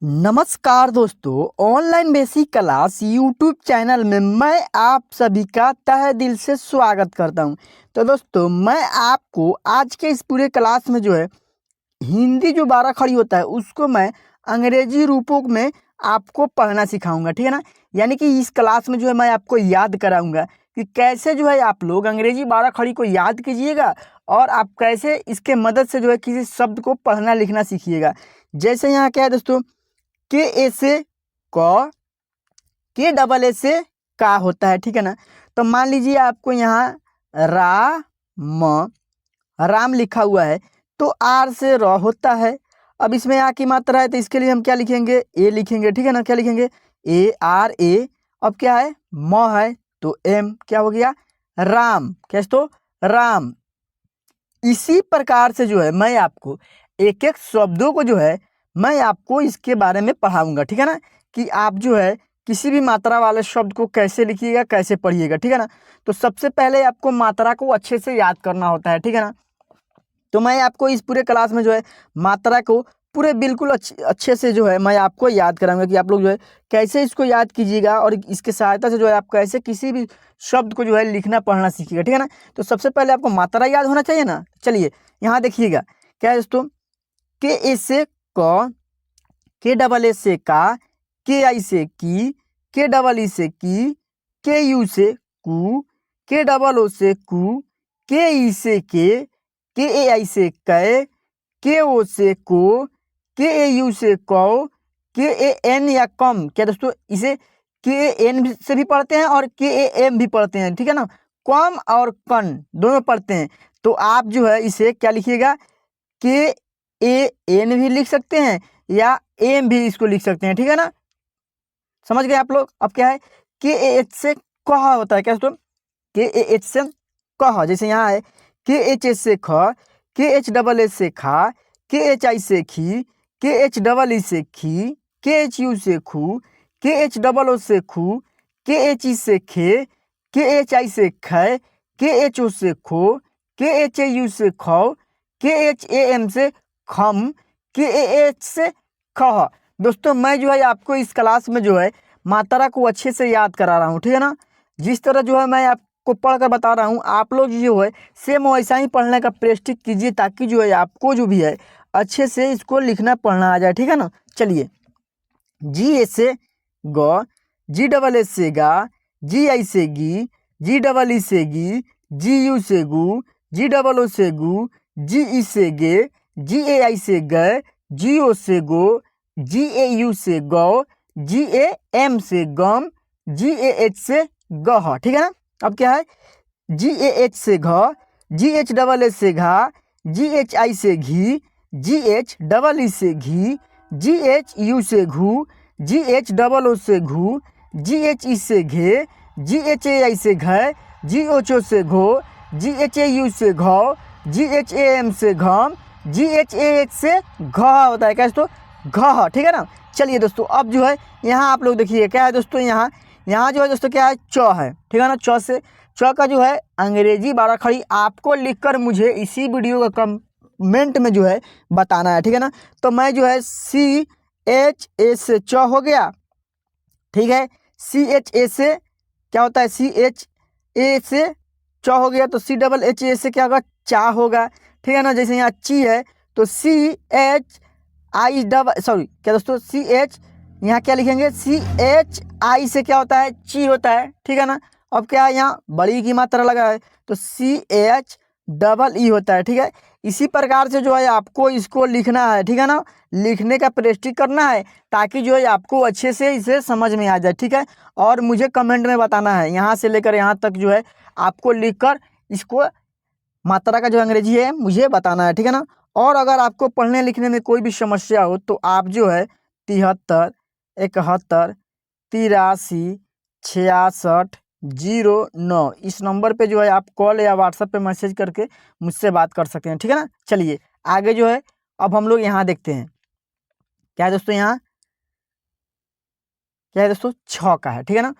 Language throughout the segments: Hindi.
नमस्कार दोस्तों, online basic class YouTube channel में मैं आप सभी का तहे दिल से स्वागत करता हूं। तो दोस्तों, मैं आपको आज के इस पूरे क्लास में जो है हिंदी जो 12 खड़ी होता है उसको मैं अंग्रेजी रूपों में आपको पढ़ना सिखाऊंगा, ठीक है ना। यानी कि इस क्लास में जो है मैं आपको याद कराऊंगा कि कैसे जो है आप लोग अंग्रेजी 12 खड़ी को याद कीजिएगा और आप कैसे इसके मदद से जो है किसी शब्द को पढ़ना लिखना सीखिएगा। जैसे यहाँ क्या है दोस्तों, के ए से क, के डबल ए से का होता है, ठीक है ना। तो मान लीजिए आपको यहाँ राम लिखा हुआ है तो आर से र होता है। अब इसमें आ की मात्रा है तो इसके लिए हम क्या लिखेंगे, ए लिखेंगे, ठीक है ना। क्या लिखेंगे, ए आर ए। अब क्या है, म है तो एम, क्या हो गया, राम। क्या तो राम। इसी प्रकार से जो है मैं आपको एक एक शब्दों को जो है मैं आपको इसके बारे में पढ़ाऊंगा, ठीक है ना। कि आप जो है किसी भी मात्रा वाले शब्द को कैसे लिखिएगा, कैसे पढ़िएगा, ठीक है ना। तो सबसे पहले आपको मात्रा को अच्छे से याद करना होता है, ठीक है ना। तो मैं आपको इस पूरे क्लास में जो है मात्रा को पूरे बिल्कुल अच्छे से जो है मैं आपको याद कराऊंगा कि आप लोग जो है कैसे इसको याद कीजिएगा और इसके सहायता से जो है आप कैसे किसी भी शब्द को जो है लिखना पढ़ना सीखिएगा, ठीक है ना। तो सबसे पहले आपको मात्रा याद होना चाहिए ना। चलिए यहाँ देखिएगा, क्या है दोस्तों, के ए से क, के डबल ए से का, के आई से की, के डबल ई से की, के यू से कू, के डबल ओ से कू, के ई से के ए आई से कै, के ओ से को, के ए यू से कौ, के ए एन या कम। क्या दोस्तों, इसे के ए एन से भी पढ़ते हैं और के ए एम भी पढ़ते हैं, ठीक है ना। कम और कन दोनों पढ़ते हैं। तो आप जो है इसे क्या लिखिएगा, के ए एन भी लिख सकते हैं या एम भी इसको लिख सकते हैं, ठीक है ना। समझ गए आप लोग। अब क्या है, के ए एच से कह होता है। क्या दोस्तों, के ए एच से कह, जैसे यहाँ है के एच एस से ख, के एच डबल एस से खा, के एच आई से खी, के एच डबल ई से खी, के एच यू से खू, के एच डबल ओ से खू, के एच ई से खे, के एच आई से खे, के एच ओ से खो, के एच ए यू से खौ, के एच ए एम से खम, के ए एच से खह। दोस्तों, मैं जो है आपको इस क्लास में जो है मात्रा को अच्छे से याद करा रहा हूँ, ठीक है ना। जिस तरह जो है मैं आपको पढ़कर बता रहा हूँ, आप लोग जो है सेम वैसा ही पढ़ने का प्रैक्टिस कीजिए ताकि जो है आपको जो भी है अच्छे से इसको लिखना पढ़ना आ जाए, ठीक है ना। चलिए, जी ए से ग, जी डबल एस से गा, जी आई से गी, जी डबल ई से गी, जी यू से गू, जी डबल ओ से गू, जी ई से गे, जी ए आई से गए, जी ओ से गो, जी ए यू से गौ, जी ए एम से गम, जी ए एच से गह, ठीक है ना। अब क्या है, जी ए एच से घ, जी एच डबल एस से घा, जी एच आई से घी, जी एच डबल ई से घी, जी एच यू से घू, जी एच डबल ओ से घू, जी एच ई से घे, जी एच ए आई से घय, जी एच ओ से घो, जी एच ए यू से घौ, जी एच ए एम से घम, जी एच ए एच से घ होता है। क्या दोस्तों, घ, ठीक है ना। चलिए दोस्तों, अब जो है यहाँ आप लोग देखिए क्या है दोस्तों, यहाँ यहाँ जो है दोस्तों क्या है, च है, ठीक है ना। च से च का जो है अंग्रेजी 12 खड़ी आपको लिखकर मुझे इसी वीडियो का कमेंट में जो है बताना है, ठीक है ना। तो मैं जो है सी एच ए से च हो गया, ठीक है। सी एच ए से क्या होता है, सी एच ए से च हो गया तो सी डबल एच ए से क्या होगा, चा होगा, ठीक है ना। जैसे यहाँ ची है तो C H I double, sorry क्या दोस्तों, सी एच, यहाँ क्या लिखेंगे, सी एच आई से क्या होता है, ची होता है, ठीक है ना। अब क्या है, यहाँ बड़ी की मात्रा लगा है तो सी एच डबल ई होता है, ठीक है। इसी प्रकार से जो है आपको इसको लिखना है, ठीक है ना। लिखने का प्रैक्टिस करना है ताकि जो है आपको अच्छे से इसे समझ में आ जाए, ठीक है। और मुझे कमेंट में बताना है यहाँ से लेकर यहाँ तक जो है आपको लिखकर इसको मात्रा का जो अंग्रेजी है मुझे बताना है, ठीक है ना। और अगर आपको पढ़ने लिखने में कोई भी समस्या हो तो आप जो है 73 71 83 66 09 इस नंबर पे जो है आप कॉल या व्हाट्सएप पे मैसेज करके मुझसे बात कर सकते हैं, ठीक है ना। चलिए आगे जो है अब हम लोग यहाँ देखते हैं, क्या है दोस्तों, यहाँ क्या है दोस्तों, छ का है, ठीक है ना।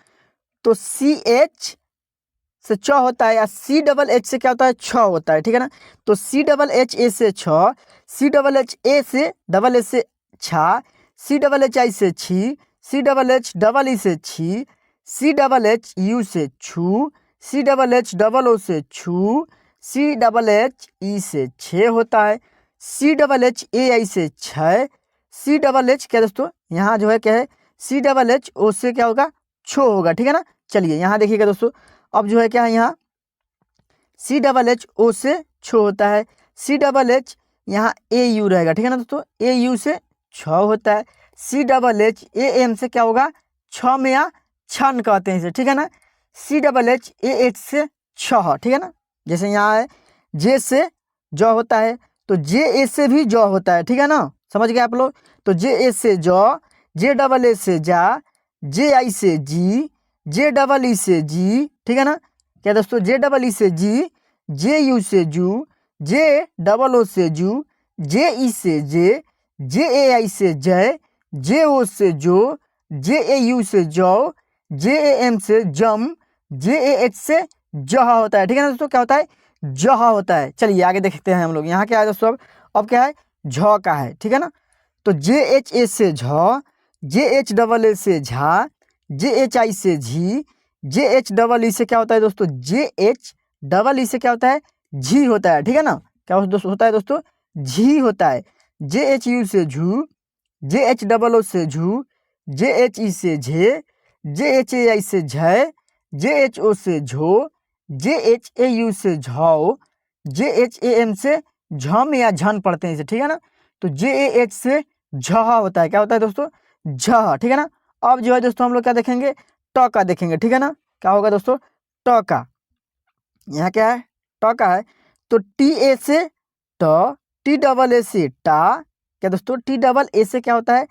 तो सी एच से च होता है या सी डबल एच से क्या होता है, छ होता है, ठीक है ना। तो सी डबल एच ए से छ, सी डबल एच ए से डबल एच से छा, सी डबल एच आई से छी, C double H double E से छी, सी डबल एच यू से छू, C double H double O से छू, सी डबल एच ई से छः होता है, सी डबल एच ए आई से छः, सी डबल एच क्या दोस्तों यहाँ जो है क्या है सी डबल एच ओ से क्या होगा छो होगा, ठीक है ना। चलिए यहाँ देखिएगा दोस्तों, अब जो है क्या है यहाँ सी डबल एच ओ से छो होता है, सी डबल एच यहाँ ए यू रहेगा, ठीक है ना दोस्तों, ए यू से छ होता है, C double H A M से क्या होगा छ में या छन कहते हैं इसे, ठीक है ना। C double H A H से छह, ठीक है ना। जैसे यहाँ है जे से जौ होता है तो जे ए से भी जौ होता है, ठीक है ना, समझ गए आप लोग। तो जे ए से जौ, जे डबल ए से जा, जे आई से जी, जे डबल ई से जी, ठीक है ना। क्या दोस्तों जे डबल ई से जी, जे यू से जू, जे डबल ओ से जू, जे ई से जे ए आई से जय, जे ओ से जो, जे ए यू से जौ, जे ए एम से जम, जे ए एच से जहा होता है, ठीक है ना दोस्तों, क्या होता है जहा होता है। चलिए आगे देखते हैं हम लोग, यहाँ क्या है दोस्तों अब क्या है झ का है, ठीक है ना। तो जे एच ए से झ, जे एच डबल ए से झा, जे एच आई से झी, जे एच डबल ई से क्या होता है दोस्तों जे एच डबल ई से क्या होता है झी होता है, ठीक है ना। क्या होता है दोस्तों झी होता है, जे एच यू से झू, जे एच डबल ओ से झू, जे एच ई से झे, जे एच ए आई से झय, जे एच ओ से झो, जे एच ए यू से झौ, जे एच ए एम से झम या झन पढ़ते हैं इसे, ठीक है ना। तो जे ए एच से झहा होता है, क्या होता है दोस्तों झ, ठीक है ना। अब जो है दोस्तों हम लोग क्या देखेंगे ट का देखेंगे, ठीक है ना। क्या होगा दोस्तों ट का, यहाँ क्या है ट का है तो टी ए से ट, टी डबल ए से टा, क्या दोस्तों टी डबल ए से क्या होता है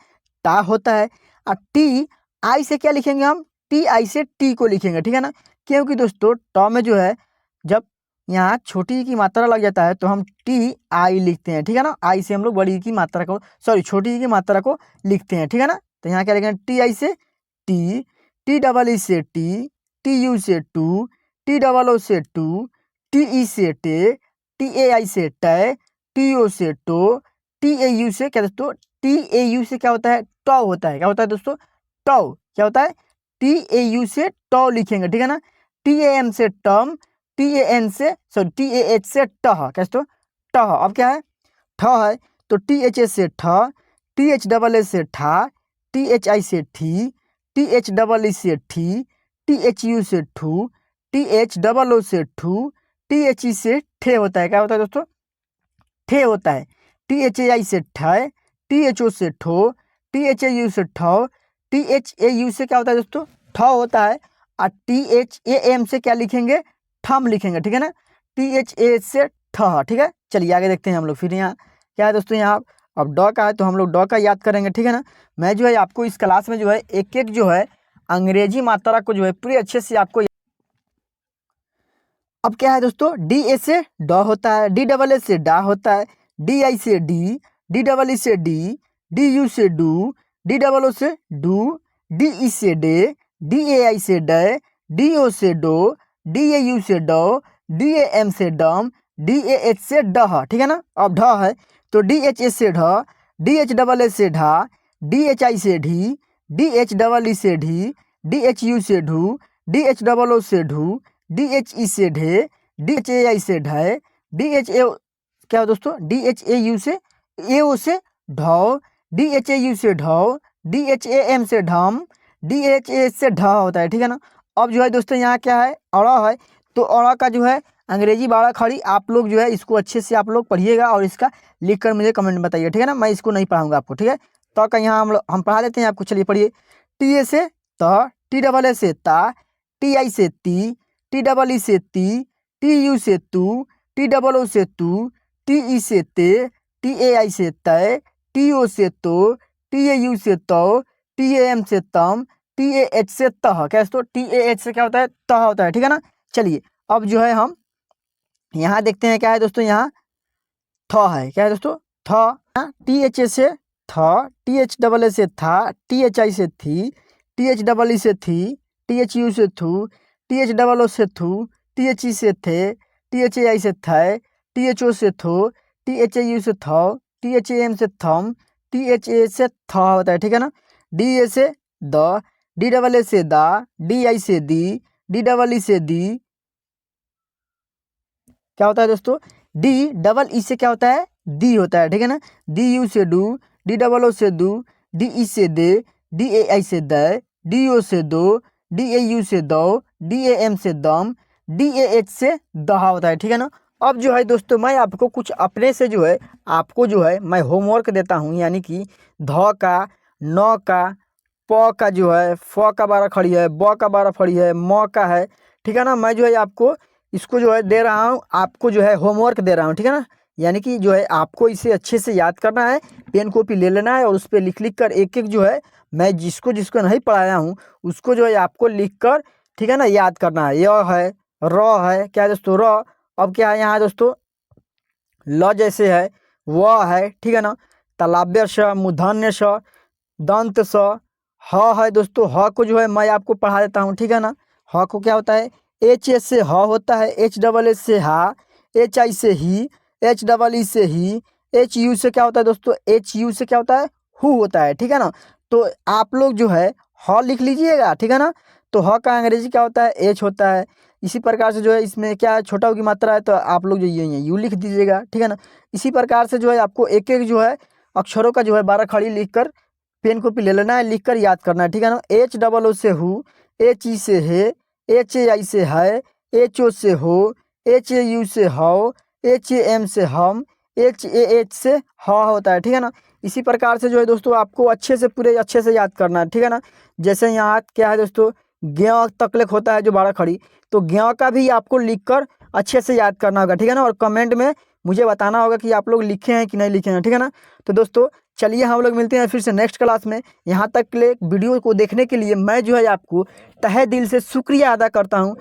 टा होता है, और टी आई से क्या लिखेंगे हम टी आई से टी को लिखेंगे, ठीक है ना। क्योंकि दोस्तों ट में जो है जब यहाँ छोटी की मात्रा लग जाता है तो हम टी आई लिखते हैं, ठीक है ना। आई से हम लोग बड़ी की मात्रा को छोटी की मात्रा को लिखते हैं, ठीक है ना। तो यहाँ क्या लिखेंगे टी आई से टी, टी डबल ई से टी, टी यू से टू, टी डबल ओ से टू, टी ई से टे, टी ए आई से टै, टी ओ से टो, टी ए यू से क्या दोस्तों टी ए यू से क्या होता है टॉ होता है, क्या होता है दोस्तों टॉ, क्या होता है टी ए यू से टॉ लिखेंगे, ठीक है ना। टी ए एम से टम, टी ए एन से टी ए एच से टह, क्या दोस्तों टह। अब क्या है ठ है तो टी एच ए से ठ, टी एच डबल ए से ठा, टी एच आई से ठी, टी एच डबल ई से ठी, टी एच यू से ठू, टी एच डबल ओ से ठू, टी एच ई से ठे होता है, क्या होता है दोस्तों ठे होता है, टी एच ए आई से ठय, टी एच ओ से ठो, टी एच ए यू से ठौ, टी एच ए यू से क्या होता है दोस्तों ठ होता है, और टी एच ए एम से क्या लिखेंगे ठम लिखेंगे, ठीक है ना। टी एच ए से ठ, ठीक है। चलिए आगे देखते हैं हम लोग, फिर यहाँ क्या है दोस्तों यहाँ अब ड का है तो हम लोग ड का याद करेंगे, ठीक है ना। मैं जो है आपको इस क्लास में जो है एक एक जो है अंग्रेजी मात्रा को जो है पूरी अच्छे से आपको। अब क्या है दोस्तों डी ए से ड होता है, डी डबल ए से डा होता है, डी आई से डी, डी डबल ई से डी, डी यू से डू, डी डबल ओ से डू, डी ई से डे, डी ए आई से डे, डी ओ से डो, डी ए यू से डो, डी ए एम से डम, डी ए एच से डह, ठीक है ना। अब ढ है तो डी एच ए से ढ, डी एच डबल ए से ढा, डी एच आई से ढी, डी एच डबल ई से ढी, डी एच यू से ढू, डी एच डबल ओ से ढू, डी एच ई से ढे, डी एच ए आई से ढय, डी एच ए क्या दोस्तों डी एच ए यू से ए ओ से ढौ, डी एच ए यू से ढौ, डी एच ए एम से ढम, डी एच ए से ढ होता है, ठीक है ना। अब जो है दोस्तों यहाँ क्या है अड़ा है तो अड़ा का जो है अंग्रेजी बाड़ा खड़ी आप लोग जो है इसको अच्छे से आप लोग पढ़िएगा और इसका लिख कर मुझे कमेंट बताइए, ठीक है ना। मैं इसको नहीं पढ़ाऊंगा आपको, ठीक है। तो का यहाँ हम पढ़ा देते हैं आपको, चलिए पढ़िए। टी ए से त, टी डबल ए से ता, टी आई से ती, टी डबल ई से ती, टी यू से तू, टी डबल ओ से तू, टी ई से ते, टी ए आई से तय, टी ओ से तो, टी ए यू से तो, टी ए एम से तम, टी ए एच से तह, क्या दोस्तों टी ए एच से क्या होता है तह होता है, ठीक है ना। चलिए अब जो है हम यहाँ देखते हैं क्या है दोस्तों यहाँ थ है, क्या है दोस्तों थ, टी एच ए से थ, टी एच डबल ए से था, टी एच आई से थी, टी एच डबल ई से थी, टी एच यू से थू, टी एच डबल ओ से थू, टी एच ई से थे, टी एच ए आई से थे, टी एच ओ से थो, टी एच ए यू से थो, टी एच ए एम से थम, THA से थ होता है, ठीक है ना। DA से द, DAA से दा, DI से दी, DEE से दी, क्या होता है दोस्तों, DEE से क्या होता है, दी होता है, ठीक है ना। DU से डू, DOO से दू, DE से दे, DAI से दे, DO से दो, DAU से दो, DAM से दम, DAH से दहा होता है, ठीक है ना। अब जो है दोस्तों मैं आपको कुछ अपने से जो है आपको जो है मैं होमवर्क देता हूँ, यानी कि ध का, न का, प का जो है, फ का 12 खड़ी है, ब का 12 खड़ी है, म का है, ठीक है ना। मैं जो है आपको इसको जो है दे रहा हूँ, आपको जो है होमवर्क दे रहा हूँ, ठीक है ना। यानी कि जो है आपको इसे अच्छे से याद करना है, पेन कॉपी ले लेना है और उस पर लिख लिख कर एक एक जो है मैं जिसको जिसको नहीं पढ़ाया हूँ उसको जो है आपको लिख कर, ठीक है ना, याद करना है। य है, र है, क्या है दोस्तों, र। अब क्या है यहाँ दोस्तों, ल जैसे है, व है, ठीक है ना। तालव्य स, मूर्धन्य स, दंत स, ह है दोस्तों। ह को जो है मैं आपको पढ़ा देता हूँ, ठीक है ना। ह को क्या होता है, HS से ह होता है, HSS से हा, HI से ही, HEE से ही, HU से क्या होता है दोस्तों, HU से क्या होता है, हु होता है, ठीक है ना। तो आप लोग जो है ह लिख लीजिएगा, ठीक है ना। तो ह का अंग्रेजी क्या होता है, H होता है। इसी प्रकार से जो है इसमें क्या है, छोटा की मात्रा है तो आप लोग जो ये यू लिख दीजिएगा, ठीक है ना। इसी प्रकार से जो है आपको एक एक जो है अक्षरों का जो है 12 खड़ी लिख कर पेन कॉपी ले लेना है, लिख कर याद करना है, ठीक है ना। HOO से हु, HE से हे, HAI से है, HO से हो, HAU से हो, HAM से हम, HAH से ह होता है, ठीक है ना। इसी प्रकार से जो है दोस्तों आपको अच्छे से पूरे अच्छे से याद करना है, ठीक है ना। जैसे यहाँ क्या है दोस्तों, ज्ञ तकलेक होता है जो 12 खड़ी, तो ज्ञ का भी आपको लिख कर अच्छे से याद करना होगा, ठीक है ना। और कमेंट में मुझे बताना होगा कि आप लोग लिखे हैं कि नहीं लिखे हैं, ठीक है ना। तो दोस्तों चलिए हम लोग मिलते हैं फिर से नेक्स्ट क्लास में। यहाँ तक के लिए वीडियो को देखने के लिए मैं जो है आपको तहे दिल से शुक्रिया अदा करता हूँ,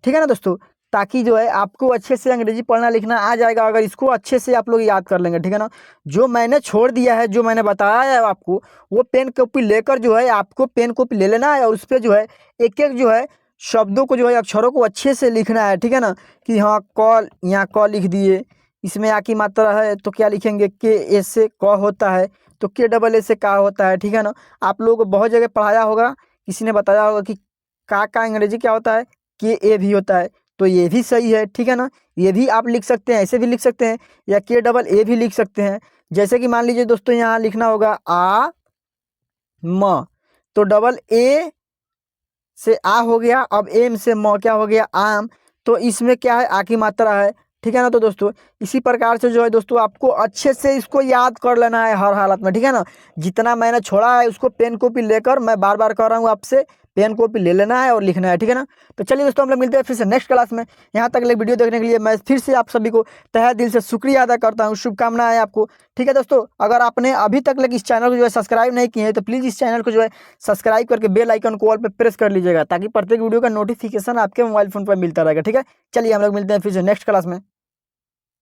ठीक है ना दोस्तों। ताकि जो है आपको अच्छे से अंग्रेजी पढ़ना लिखना आ जाएगा अगर इसको अच्छे से आप लोग याद कर लेंगे, ठीक है ना। जो मैंने छोड़ दिया है, जो मैंने बताया है आपको, वो पेन कॉपी लेकर जो है आपको पेन कॉपी ले लेना है और उस पर जो है एक एक जो है शब्दों को जो है अक्षरों को अच्छे से लिखना है, ठीक है ना। कि हाँ क, यहाँ क लिख दिए, इसमें आ की मात्रा है तो क्या लिखेंगे, KA से क होता है, तो KAA से का होता है, ठीक है ना। आप लोगों को बहुत जगह पढ़ाया होगा, किसी ने बताया होगा कि का अंग्रेजी क्या होता है, KA भी होता है, तो ये भी सही है, ठीक है ना। ये भी आप लिख सकते हैं, ऐसे भी लिख सकते हैं, या KAA भी लिख सकते हैं। जैसे कि मान लीजिए दोस्तों यहाँ लिखना होगा आ म, तो AA से आ हो गया, अब एम से म क्या हो गया, आम। तो इसमें क्या है, आ की मात्रा है, ठीक है ना। तो दोस्तों इसी प्रकार से जो है दोस्तों आपको अच्छे से इसको याद कर लेना है हर हालत में, ठीक है ना। जितना मैंने छोड़ा है उसको पेन कॉपी लेकर मैं बार बार कह रहा हूँ आपसे, पेन कॉपी ले लेना है और लिखना है, ठीक है ना। तो चलिए दोस्तों हम लोग मिलते हैं फिर से नेक्स्ट क्लास में। यहाँ तक वीडियो देखने के लिए मैं फिर से आप सभी को तहे दिल से शुक्रिया अदा करता हूँ, शुभकामनाएं आपको, ठीक है दोस्तों। अगर आपने अभी तक इस चैनल को जो है सब्सक्राइब नहीं किए हैं तो प्लीज़ इस चैनल को जो है सब्सक्राइब करके बेल आइकन को ऑल पे प्रेस कर लीजिएगा, ताकि प्रत्येक वीडियो का नोटिफिकेशन आपके मोबाइल फोन पर मिलता रहेगा, ठीक है। चलिए हम लोग मिलते हैं फिर से नेक्स्ट क्लास में।